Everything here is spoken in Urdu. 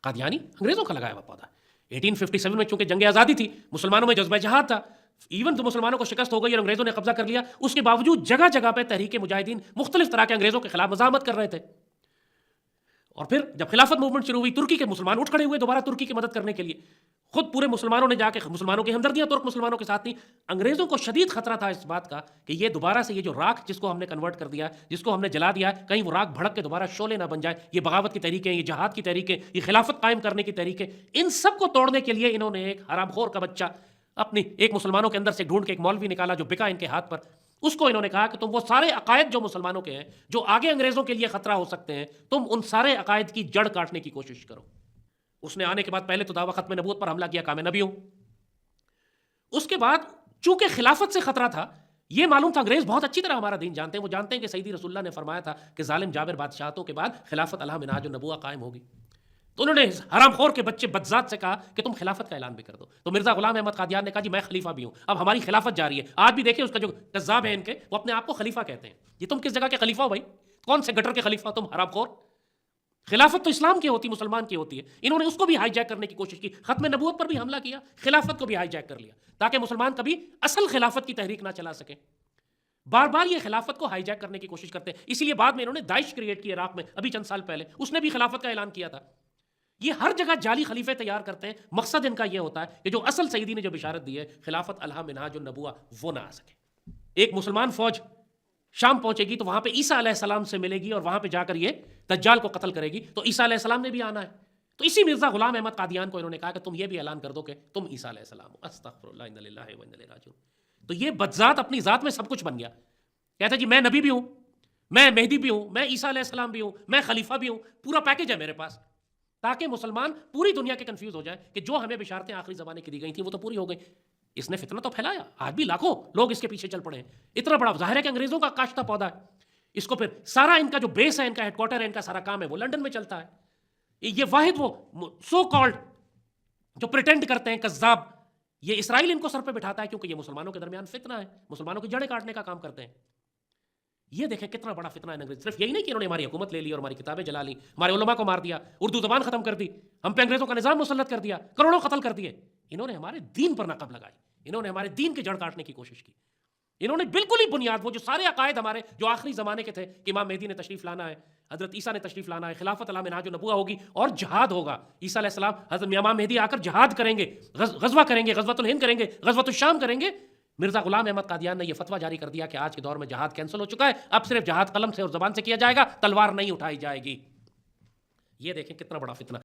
قادیانی انگریزوں کا لگایا ہوا پودا. 1857 میں چونکہ جنگ آزادی تھی, مسلمانوں میں جذبہ جہاد تھا, ایون تو مسلمانوں کو شکست ہو گئی اور انگریزوں نے قبضہ کر لیا, اس کے باوجود جگہ جگہ پہ تحریک مجاہدین مختلف طرح کے انگریزوں کے خلاف مزاحمت کر رہے تھے. اور پھر جب خلافت موومنٹ شروع ہوئی, ترکی کے مسلمان اٹھ کھڑے ہوئے دوبارہ ترکی کی مدد کرنے کے لیے. خود پورے مسلمانوں نے جا کے مسلمانوں کی ہمدردیاں ترک مسلمانوں کے ساتھ تھیں. انگریزوں کو شدید خطرہ تھا اس بات کا کہ یہ دوبارہ سے یہ جو راکھ جس کو ہم نے کنورٹ کر دیا, جس کو ہم نے جلا دیا, کہیں وہ راکھ بھڑک کے دوبارہ شعلے نہ بن جائے. یہ بغاوت کی تحریکیں, یہ جہاد کی تحریکیں, یہ خلافت قائم کرنے کی تحریکیں, ان سب کو توڑنے کے لیے انہوں نے ایک حرام خور کا بچہ اپنی ایک مسلمانوں کے اندر سے ڈھونڈ کے ایک مولوی نکالا جو بکا ان کے ہاتھ پر. اس کو انہوں نے کہا کہ تم وہ سارے عقائد جو مسلمانوں کے ہیں, جو آگے انگریزوں کے لیے خطرہ ہو سکتے ہیں, تم ان سارے عقائد کی جڑ کاٹنے کی کوشش کرو. اس نے آنے کے بعد پہلے تو دعویٰ ختم نبوت پر حملہ کیا, کہا میں نبی ہوں. اس کے بعد چونکہ خلافت سے خطرہ تھا, یہ معلوم تھا انگریز بہت اچھی طرح ہمارا دین جانتے ہیں, وہ جانتے ہیں کہ سیدی رسول اللہ نے فرمایا تھا کہ ظالم جابر بادشاہتوں کے بعد خلافت علی منہاج النبوہ قائم ہوگی. تو انہوں نے حرام خور کے بچے بدذات سے کہا کہ تم خلافت کا اعلان بھی کر دو. تو مرزا غلام احمد قادیان نے کہا جی میں خلیفہ بھی ہوں, اب ہماری خلافت جاری ہے. آج بھی دیکھیں اس کا جو کذاب ہے ان کے, وہ اپنے آپ کو خلیفہ کہتے ہیں. یہ تم کس جگہ کے خلیفہ ہو بھائی؟ کون سے گٹر کے خلیفہ تم حرام خور؟ خلافت تو اسلام کی ہوتی, مسلمان کی ہوتی ہے. انہوں نے اس کو بھی ہائی جیک کرنے کی کوشش کی, ختم نبوت پر بھی حملہ کیا, خلافت کو بھی ہائی جیک کر لیا تاکہ مسلمان کبھی اصل خلافت کی تحریک نہ چلا سکیں. بار بار یہ خلافت کو ہائی جیک کرنے کی کوشش کرتے ہیں. اسی لیے بعد میں انہوں نے داعش کریٹ کی عراق میں, ابھی چند سال پہلے, اس نے بھی خلافت کا اعلان کیا تھا. یہ ہر جگہ جعلی خلیفے تیار کرتے ہیں. مقصد ان کا یہ ہوتا ہے کہ جو اصل سیدی نے جو بشارت دی ہے خلافت علی منہاج النبوہ, وہ نہ آ سکے. ایک مسلمان فوج شام پہنچے گی تو وہاں پہ عیسیٰ علیہ السلام سے ملے گی اور وہاں پہ جا کر یہ دجال کو قتل کرے گی. تو عیسیٰ علیہ السلام نے بھی آنا ہے. تو اسی مرزا غلام احمد قادیان کو انہوں نے کہا کہ تم یہ بھی اعلان کر دو کہ تم عیسیٰ علیہ السلام ہو. استغفر اللہ, انا للہ و انا الیہ راجعون. تو یہ بدذات اپنی ذات میں سب کچھ بن گیا. کہتا جی میں نبی بھی ہوں, میں مہدی بھی ہوں, میں عیسیٰ علیہ السلام بھی ہوں, میں خلیفہ بھی ہوں, پورا پیکج ہے میرے پاس, تاکہ مسلمان پوری دنیا کے کنفیوز ہو جائے کہ جو ہمیں بشارتیں آخری زمانے کی دی گئی تھیں وہ تو پوری ہو گئی. اس نے فتنہ تو پھیلایا, آج بھی لاکھوں لوگ اس کے پیچھے چل پڑے ہیں. اتنا بڑا ظاہر ہے کہ انگریزوں کا کاشتہ پودا ہے. اس کو پھر سارا ان کا جو بیس ہے, ان کا ہیڈ کوارٹر ہے, ان کا سارا کام ہے وہ لنڈن میں چلتا ہے. یہ واحد وہ سو کالڈ جو پریٹینڈ کرتے ہیں کذاب, یہ اسرائیل ان کو سر پہ بٹھاتا ہے کیونکہ یہ مسلمانوں کے درمیان فتنہ ہے, مسلمانوں کی جڑیں کاٹنے کا کام کرتے ہیں. یہ دیکھیں کتنا بڑا فتنہ ہے انگریز. صرف یہی نہیں کہ انہوں نے ہماری حکومت لے لی اور ہماری کتابیں جلا لی, ہمارے علماء کو مار دیا, اردو زبان ختم کر دی, ہم پہ انگریزوں کا نظام مسلط کر دیا, کروڑوں قتل کر دیے. انہوں نے ہمارے دین پر نقب لگائی, انہوں نے ہمارے دین کی جڑ کاٹنے کی کوشش کی. انہوں نے بالکل ہی بنیاد, وہ جو سارے عقائد ہمارے جو آخری زمانے کے تھے کہ امام مہدی نے تشریف لانا ہے, حضرت عیسیٰ نے تشریف لانا ہے, خلافت علی منہاج النبوہ ہوگی اور جہاد ہوگا. عیسیٰ علیہ السلام حضرت امام مہدی آ کر جہاد کریں گے, غزوہ کریں گے, غزوۃ الہند کریں گے, غزوۃ الشام کریں گے. مرزا غلام احمد قادیان نے یہ فتویٰ جاری کر دیا کہ آج کے دور میں جہاد کینسل ہو چکا ہے, اب صرف جہاد قلم سے اور زبان سے کیا جائے گا, تلوار نہیں اٹھائی جائے گی. یہ دیکھیں کتنا بڑا فتنہ.